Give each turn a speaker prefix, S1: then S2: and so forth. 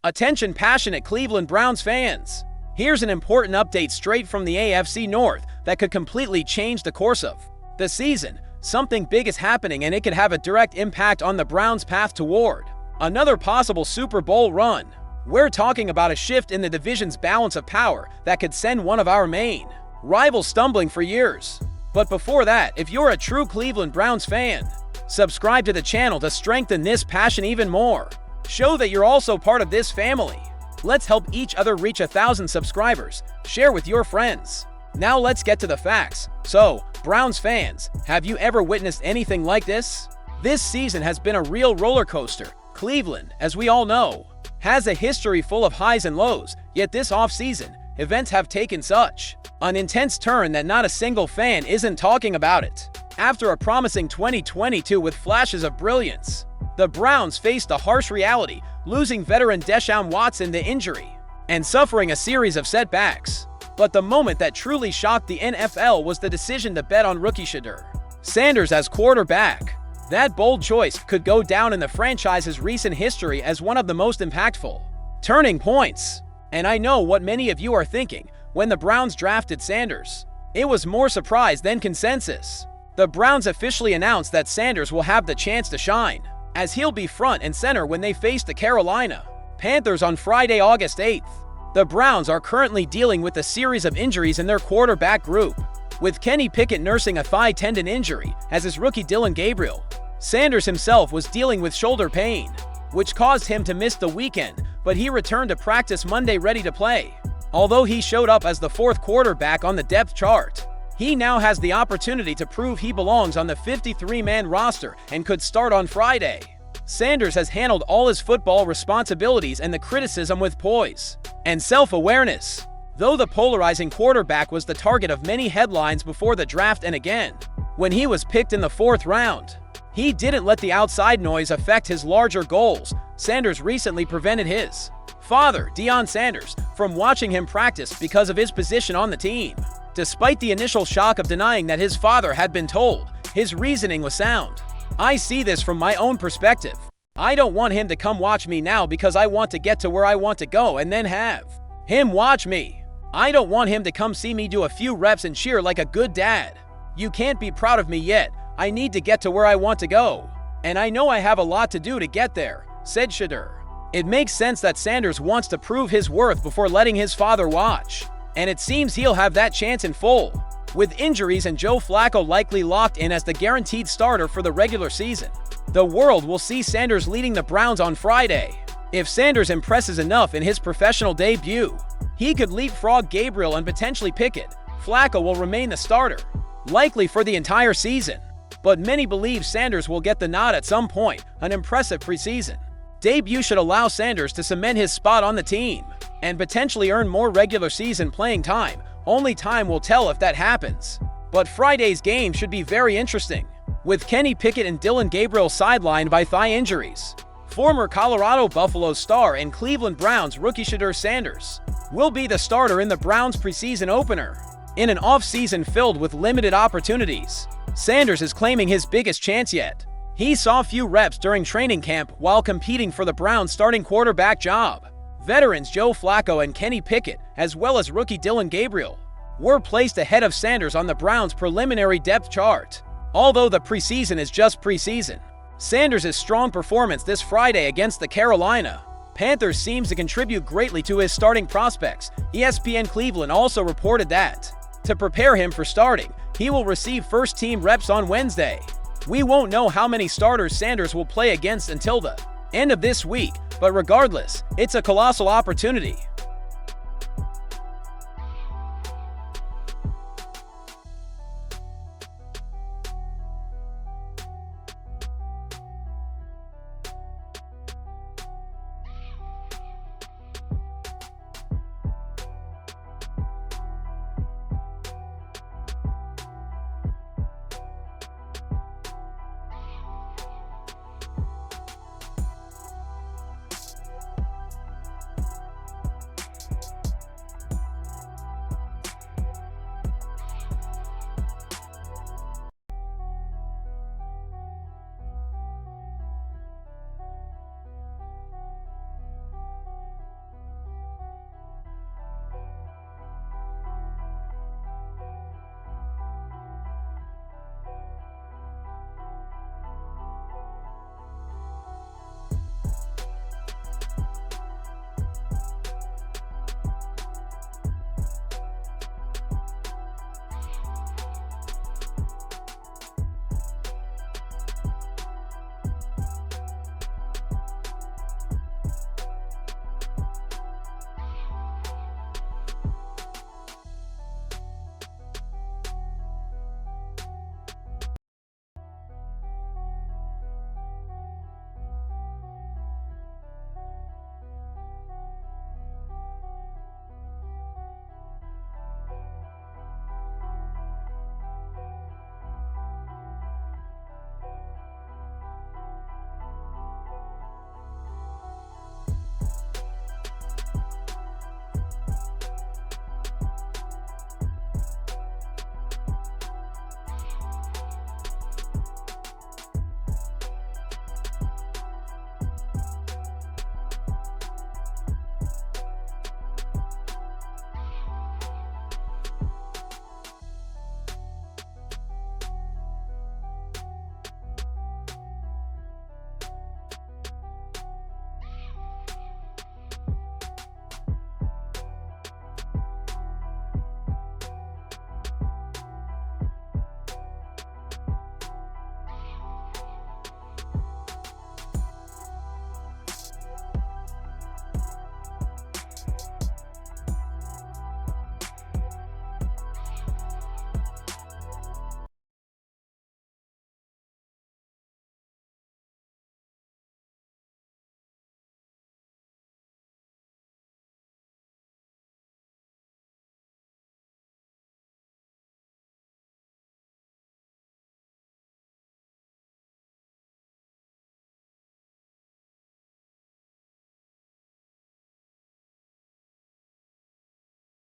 S1: Attention passionate Cleveland Browns fans! Here's an important update straight from the AFC North that could completely change the course of the season. Something big is happening and it could have a direct impact on the Browns' path toward another possible Super Bowl run. We're talking about a shift in the division's balance of power that could send one of our main rivals stumbling for years. But before that, if you're a true Cleveland Browns fan, subscribe to the channel to strengthen this passion even more. Show that you're also part of this family. Let's help each other reach 1,000 subscribers. Share with your friends. Now let's get to the facts. So, Browns fans, have you ever witnessed anything like this? This season has been a real roller coaster. Cleveland, as we all know, has a history full of highs and lows, yet this offseason, events have taken such an intense turn that not a single fan isn't talking about it. After a promising 2022 with flashes of brilliance, the Browns faced a harsh reality, losing veteran Deshaun Watson to injury and suffering a series of setbacks. But the moment that truly shocked the NFL was the decision to bet on rookie Shadur Sanders as quarterback. That bold choice could go down in the franchise's recent history as one of the most impactful turning points. And I know what many of you are thinking. When the Browns drafted Sanders, it was more surprise than consensus. The Browns officially announced that Sanders will have the chance to shine, as he'll be front and center when they face the Carolina Panthers on Friday, August 8th. The Browns are currently dealing with a series of injuries in their quarterback group, with Kenny Pickett nursing a thigh tendon injury, as his rookie Dillon Gabriel. Sanders himself was dealing with shoulder pain, which caused him to miss the weekend, but he returned to practice Monday ready to play. Although he showed up as the fourth quarterback on the depth chart, he now has the opportunity to prove he belongs on the 53-man roster and could start on Friday. Sanders has handled all his football responsibilities and the criticism with poise and self-awareness. Though the polarizing quarterback was the target of many headlines before the draft and again, when he was picked in the 4th round, he didn't let the outside noise affect his larger goals. Sanders recently prevented his father, Deion Sanders, from watching him practice because of his position on the team. Despite the initial shock of denying that his father had been told, his reasoning was sound. I see this from my own perspective. I don't want him to come watch me now because I want to get to where I want to go and then have him watch me. I don't want him to come see me do a few reps and cheer like a good dad. You can't be proud of me yet. I need to get to where I want to go. And I know I have a lot to do to get there, said Shedeur. It makes sense that Sanders wants to prove his worth before letting his father watch. And it seems he'll have that chance in full. With injuries and Joe Flacco likely locked in as the guaranteed starter for the regular season, the world will see Sanders leading the Browns on Friday. If Sanders impresses enough in his professional debut, he could leapfrog Gabriel and potentially Pickett. Flacco will remain the starter, likely for the entire season. But many believe Sanders will get the nod at some point. An impressive preseason debut should allow Sanders to cement his spot on the team and potentially earn more regular season playing time. Only time will tell if that happens. But Friday's game should be very interesting, with Kenny Pickett and Dillon Gabriel sidelined by thigh injuries. Former Colorado Buffaloes star and Cleveland Browns rookie Shadur Sanders will be the starter in the Browns' preseason opener. In an offseason filled with limited opportunities, Sanders is claiming his biggest chance yet. He saw few reps during training camp while competing for the Browns' starting quarterback job. Veterans Joe Flacco and Kenny Pickett, as well as rookie Dillon Gabriel, were placed ahead of Sanders on the Browns' preliminary depth chart. Although the preseason is just preseason, Sanders' strong performance this Friday against the Carolina Panthers seems to contribute greatly to his starting prospects. ESPN Cleveland also reported that, to prepare him for starting, he will receive first-team reps on Wednesday. We won't know how many starters Sanders will play against until the end of this week, but regardless, it's a colossal opportunity.